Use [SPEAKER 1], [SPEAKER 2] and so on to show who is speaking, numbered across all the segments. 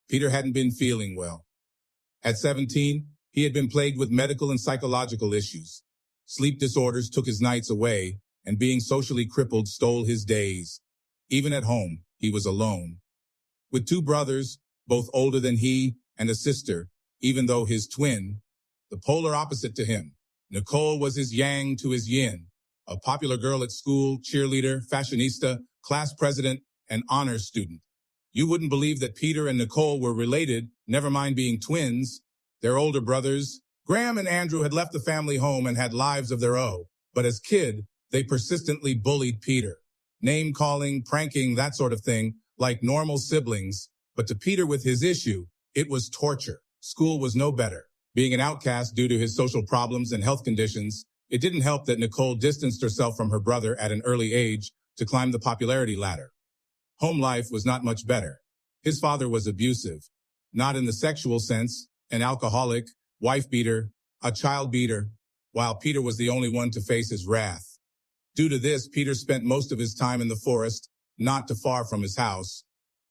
[SPEAKER 1] Peter hadn't been feeling well. At 17, he had been plagued with medical and psychological issues. Sleep disorders took his nights away, and being socially crippled stole his days. Even at home, he was alone. With two brothers, both older than he, and a sister, even though his twin, the polar opposite to him. Nicole was his yang to his yin, a popular girl at school, cheerleader, fashionista, class president, and honors student. You wouldn't believe that Peter and Nicole were related, never mind being twins. Their older brothers, Graham and Andrew, had left the family home and had lives of their own, but as kid, they persistently bullied Peter. Name-calling, pranking, that sort of thing, like normal siblings, but to Peter with his issue, it was torture. School was no better. Being an outcast due to his social problems and health conditions, it didn't help that Nicole distanced herself from her brother at an early age to climb the popularity ladder. Home life was not much better. His father was abusive, not in the sexual sense, an alcoholic, wife beater, a child beater, while Peter was the only one to face his wrath. Due to this, Peter spent most of his time in the forest, not too far from his house.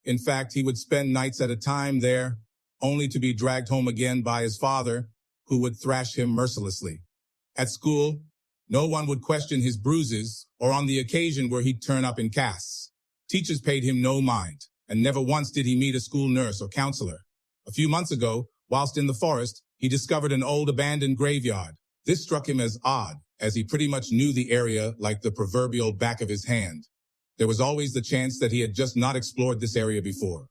[SPEAKER 1] In fact, he would spend nights at a time there, only to be dragged home again by his father, who would thrash him mercilessly. At school, no one would question his bruises, or on the occasion where he'd turn up in casts. Teachers paid him no mind, and never once did he meet a school nurse or counselor. A few months ago, whilst in the forest, he discovered an old abandoned graveyard. This struck him as odd, as he pretty much knew the area like the proverbial back of his hand. There was always the chance that he had just not explored this area before.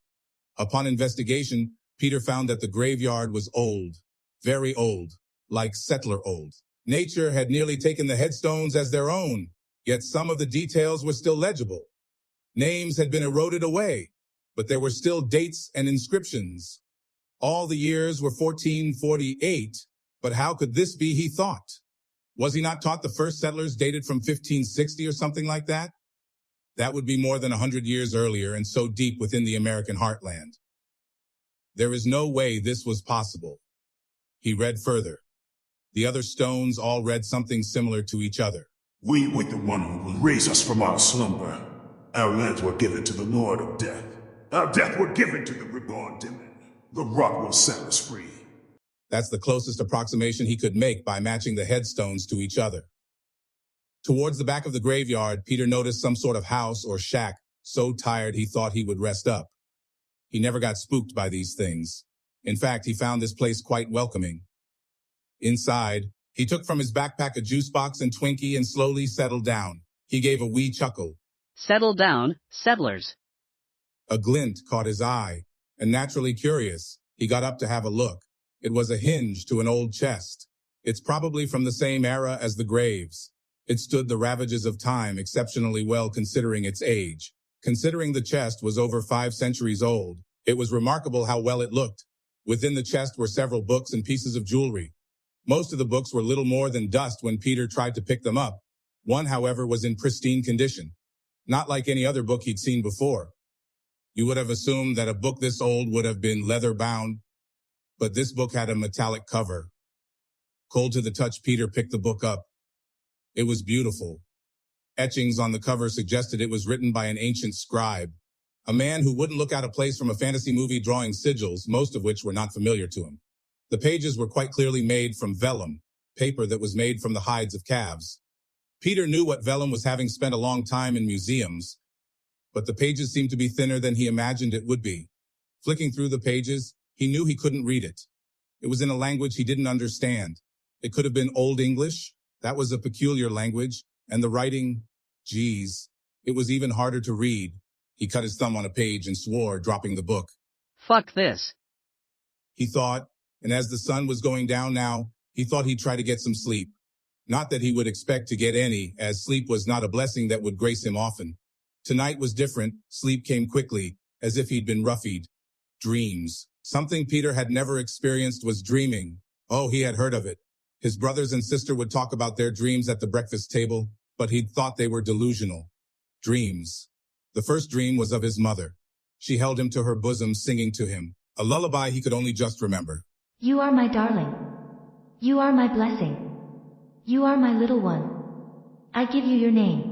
[SPEAKER 1] Upon investigation, Peter found that the graveyard was old, very old, like settler old. Nature had nearly taken the headstones as their own, yet some of the details were still legible. Names had been eroded away, but there were still dates and inscriptions. All the years were 1448, but how could this be, he thought? Was he not taught the first settlers dated from 1560 or something like that? That would be more than 100 years earlier and so deep within the American heartland. There is no way this was possible. He read further. The other stones all read something similar to each other.
[SPEAKER 2] We wait the one who will raise us from our slumber. Our lands were given to the Lord of Death. Our death were given to the reborn demon. The rock will set us free.
[SPEAKER 1] That's the closest approximation he could make by matching the headstones to each other. Towards the back of the graveyard, Peter noticed some sort of house or shack, so tired he thought he would rest up. He never got spooked by these things. In fact, he found this place quite welcoming. Inside, he took from his backpack a juice box and Twinkie and slowly settled down. He gave a wee chuckle.
[SPEAKER 3] Settle down, settlers.
[SPEAKER 1] A glint caught his eye, and naturally curious, he got up to have a look. It was a hinge to an old chest. It's probably from the same era as the graves. It stood the ravages of time exceptionally well considering its age. Considering the chest was over 5 centuries old, it was remarkable how well it looked. Within the chest were several books and pieces of jewelry. Most of the books were little more than dust when Peter tried to pick them up. One, however, was in pristine condition. Not like any other book he'd seen before. You would have assumed that a book this old would have been leather-bound, but this book had a metallic cover. Cold to the touch, Peter picked the book up. It was beautiful. Etchings on the cover suggested it was written by an ancient scribe, a man who wouldn't look out of place from a fantasy movie drawing sigils, most of which were not familiar to him. The pages were quite clearly made from vellum, paper that was made from the hides of calves. Peter knew what vellum was, having spent a long time in museums, but the pages seemed to be thinner than he imagined it would be. Flicking through the pages, he knew he couldn't read it. It was in a language he didn't understand. It could have been Old English. That was a peculiar language, and the writing, geez, it was even harder to read. He cut his thumb on a page and swore, dropping the book.
[SPEAKER 3] Fuck this.
[SPEAKER 1] He thought, and as the sun was going down now, he thought he'd try to get some sleep. Not that he would expect to get any, as sleep was not a blessing that would grace him often. Tonight was different. Sleep came quickly, as if he'd been roughied. Dreams. Something Peter had never experienced was dreaming. Oh, he had heard of it. His brothers and sister would talk about their dreams at the breakfast table, but he'd thought they were delusional. Dreams. The first dream was of his mother. She held him to her bosom, singing to him, a lullaby he could only just remember.
[SPEAKER 4] You are my darling. You are my blessing. You are my little one. I give you your name.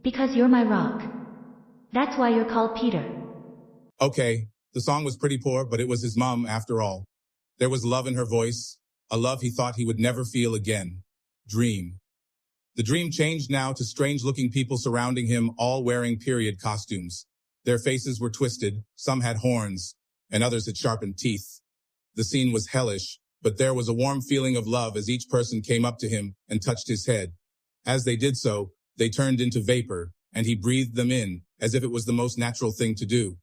[SPEAKER 4] Because you're my rock. That's why you're called Peter.
[SPEAKER 1] Okay, The song was pretty poor, but it was his mom after all. There was love in her voice, a love he thought he would never feel again. Dream. The dream changed now to strange-looking people surrounding him, all wearing period costumes. Their faces were twisted, some had horns, and others had sharpened teeth. The scene was hellish, but there was a warm feeling of love as each person came up to him and touched his head. As they did so, they turned into vapor, and he breathed them in, as if it was the most natural thing to do.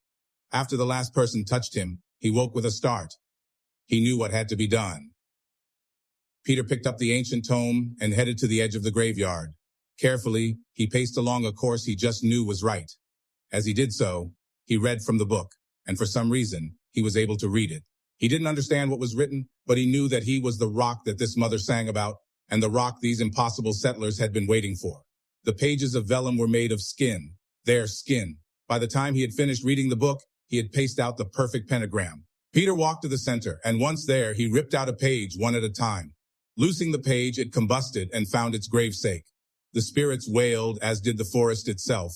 [SPEAKER 1] After the last person touched him, he woke with a start. He knew what had to be done. Peter picked up the ancient tome and headed to the edge of the graveyard. Carefully, he paced along a course he just knew was right. As he did so, he read from the book, and for some reason, he was able to read it. He didn't understand what was written, but he knew that he was the rock that this mother sang about, and the rock these impossible settlers had been waiting for. The pages of vellum were made of skin, their skin. By the time he had finished reading the book, he had paced out the perfect pentagram. Peter walked to the center, and once there, he ripped out a page one at a time. Loosing the page, it combusted and found its gravesake. The spirits wailed, as did the forest itself.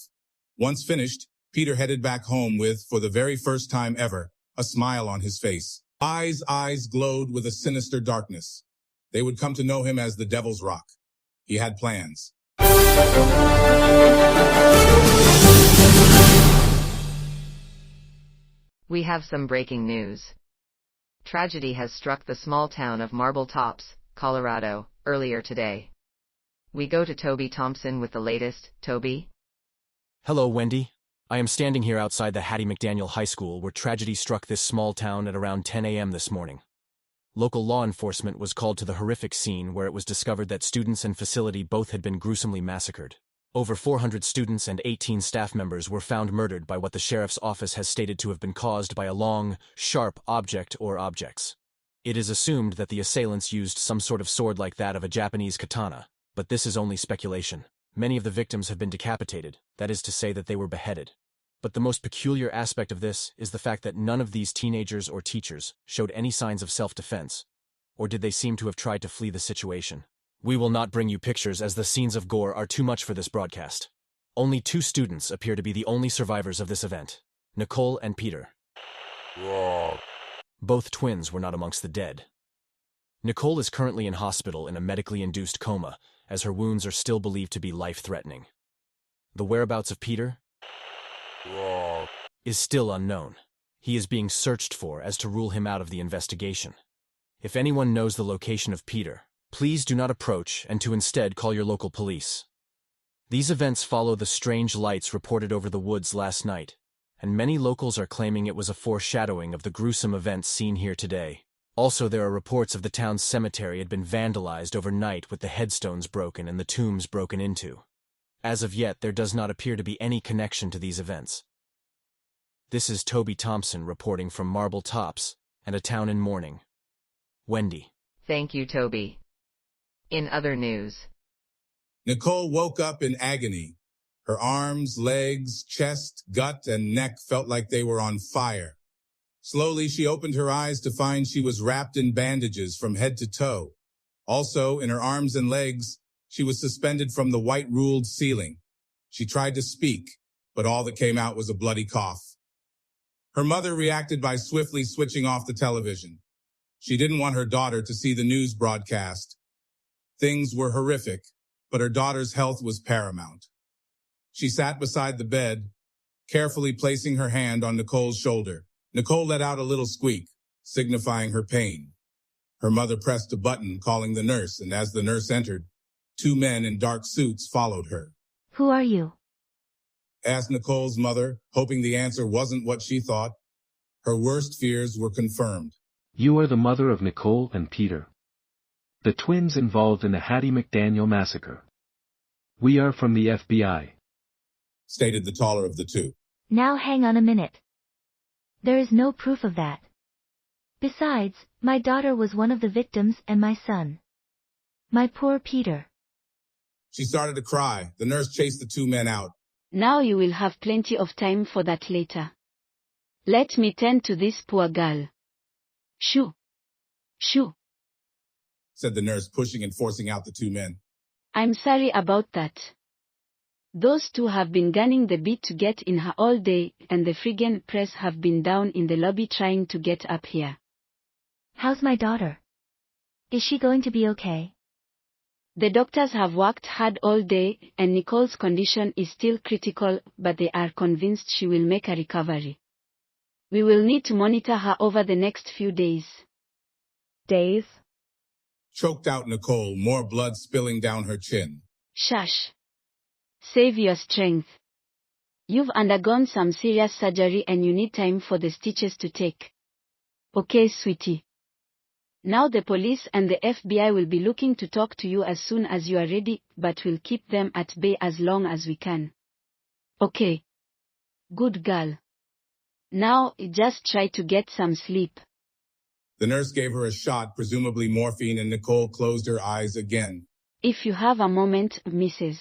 [SPEAKER 1] Once finished, Peter headed back home with, for the very first time ever, a smile on his face. Eyes glowed with a sinister darkness. They would come to know him as the Devil's Rock. He had plans.
[SPEAKER 5] We have some breaking news. Tragedy has struck the small town of Marble Tops, Colorado, earlier today. We go to Toby Thompson with the latest. Toby?
[SPEAKER 6] Hello, Wendy. I am standing here outside the Hattie McDaniel High School where tragedy struck this small town at around 10 a.m. this morning. Local law enforcement was called to the horrific scene where it was discovered that students and facility both had been gruesomely massacred. Over 400 students and 18 staff members were found murdered by what the sheriff's office has stated to have been caused by a long, sharp object or objects. It is assumed that the assailants used some sort of sword like that of a Japanese katana, but this is only speculation. Many of the victims have been decapitated, that is to say that they were beheaded. But the most peculiar aspect of this is the fact that none of these teenagers or teachers showed any signs of self-defense, or did they seem to have tried to flee the situation. We will not bring you pictures as the scenes of gore are too much for this broadcast. Only 2 students appear to be the only survivors of this event, Nicole and Peter. Both twins were not amongst the dead. Nicole is currently in hospital in a medically induced coma, as her wounds are still believed to be life-threatening. The whereabouts of Peter is still unknown. He is being searched for as to rule him out of the investigation. If anyone knows the location of Peter, please do not approach and to instead call your local police. These events follow the strange lights reported over the woods last night, and many locals are claiming it was a foreshadowing of the gruesome events seen here today. Also, there are reports of the town's cemetery had been vandalized overnight with the headstones broken and the tombs broken into. As of yet, there does not appear to be any connection to these events. This is Toby Thompson reporting from Marble Tops and a town in mourning. Wendy.
[SPEAKER 5] Thank you, Toby. In other news.
[SPEAKER 1] Nicole woke up in agony. Her arms, legs, chest, gut, and neck felt like they were on fire. Slowly, she opened her eyes to find she was wrapped in bandages from head to toe. Also, in her arms and legs, she was suspended from the white-ruled ceiling. She tried to speak, but all that came out was a bloody cough. Her mother reacted by swiftly switching off the television. She didn't want her daughter to see the news broadcast. Things were horrific, but her daughter's health was paramount. She sat beside the bed, carefully placing her hand on Nicole's shoulder. Nicole let out a little squeak, signifying her pain. Her mother pressed a button calling the nurse, and as the nurse entered, 2 men in dark suits followed her.
[SPEAKER 4] Who are you?
[SPEAKER 1] Asked Nicole's mother, hoping the answer wasn't what she thought. Her worst fears were confirmed.
[SPEAKER 7] You are the mother of Nicole and Peter, the twins involved in the Hattie McDaniel massacre. We are from the FBI,
[SPEAKER 1] stated the taller of the 2.
[SPEAKER 4] Now hang on a minute. There is no proof of that. Besides, my daughter was one of the victims and my son. My poor Peter.
[SPEAKER 1] She started to cry. The nurse chased the 2 men out.
[SPEAKER 8] Now you will have plenty of time for that later. Let me tend to this poor girl. Shoo. Shoo.
[SPEAKER 1] Said the nurse, pushing and forcing out the 2 men.
[SPEAKER 8] I'm sorry about that. Those two have been gunning the beat to get in her all day, and the friggin' press have been down in the lobby trying to get up here.
[SPEAKER 4] How's my daughter? Is she going to be okay?
[SPEAKER 8] The doctors have worked hard all day, and Nicole's condition is still critical, but they are convinced she will make a recovery. We will need to monitor her over the next few days.
[SPEAKER 4] Days?
[SPEAKER 1] Choked out Nicole, more blood spilling down her chin.
[SPEAKER 8] Shush. Save your strength. You've undergone some serious surgery and you need time for the stitches to take. Okay, sweetie. Now the police and the FBI will be looking to talk to you as soon as you are ready, but we'll keep them at bay as long as we can. Okay. Good girl. Now, just try to get some sleep.
[SPEAKER 1] The nurse gave her a shot, presumably morphine, and Nicole closed her eyes again.
[SPEAKER 8] If you have a moment, Mrs.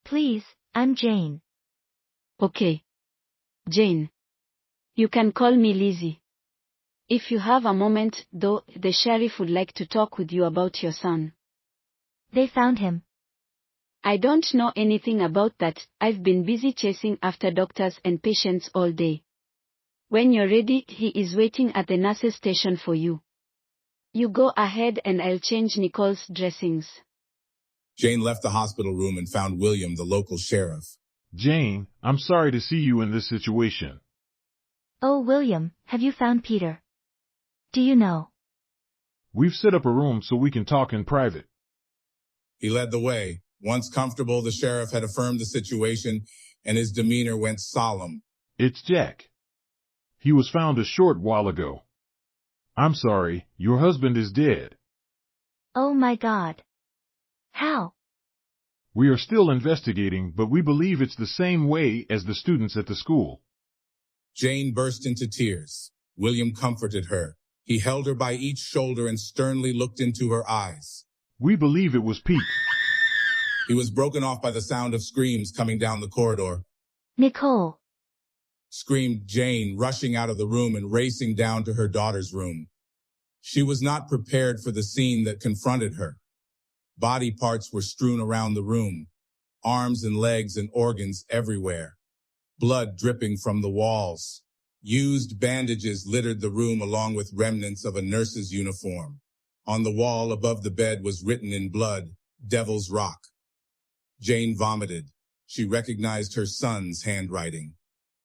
[SPEAKER 4] Please, I'm Jane.
[SPEAKER 8] Okay. Jane. You can call me Lizzie. If you have a moment, though, the sheriff would like to talk with you about your son.
[SPEAKER 4] They found him.
[SPEAKER 8] I don't know anything about that. I've been busy chasing after doctors and patients all day. When you're ready, he is waiting at the nurse's station for you. You go ahead and I'll change Nicole's dressings.
[SPEAKER 1] Jane left the hospital room and found William, the local sheriff.
[SPEAKER 9] Jane, I'm sorry to see you in this situation.
[SPEAKER 4] Oh, William, have you found Peter? Do you know?
[SPEAKER 9] We've set up a room so we can talk in private.
[SPEAKER 1] He led the way. Once comfortable, the sheriff had affirmed the situation, and his demeanor went solemn.
[SPEAKER 9] It's Jack. He was found a short while ago. I'm sorry, your husband is dead.
[SPEAKER 4] Oh my God. How?
[SPEAKER 9] We are still investigating, but we believe it's the same way as the students at the school.
[SPEAKER 1] Jane burst into tears. William comforted her. He held her by each shoulder and sternly looked into her eyes.
[SPEAKER 9] We believe it was Pete.
[SPEAKER 1] He was broken off by the sound of screams coming down the corridor.
[SPEAKER 4] Nicole.
[SPEAKER 1] Screamed Jane, rushing out of the room and racing down to her daughter's room. She was not prepared for the scene that confronted her. Body parts were strewn around the room, arms and legs and organs everywhere, blood dripping from the walls. Used bandages littered the room along with remnants of a nurse's uniform. On the wall above the bed was written in blood, Devil's Rock. Jane vomited. She recognized her son's handwriting.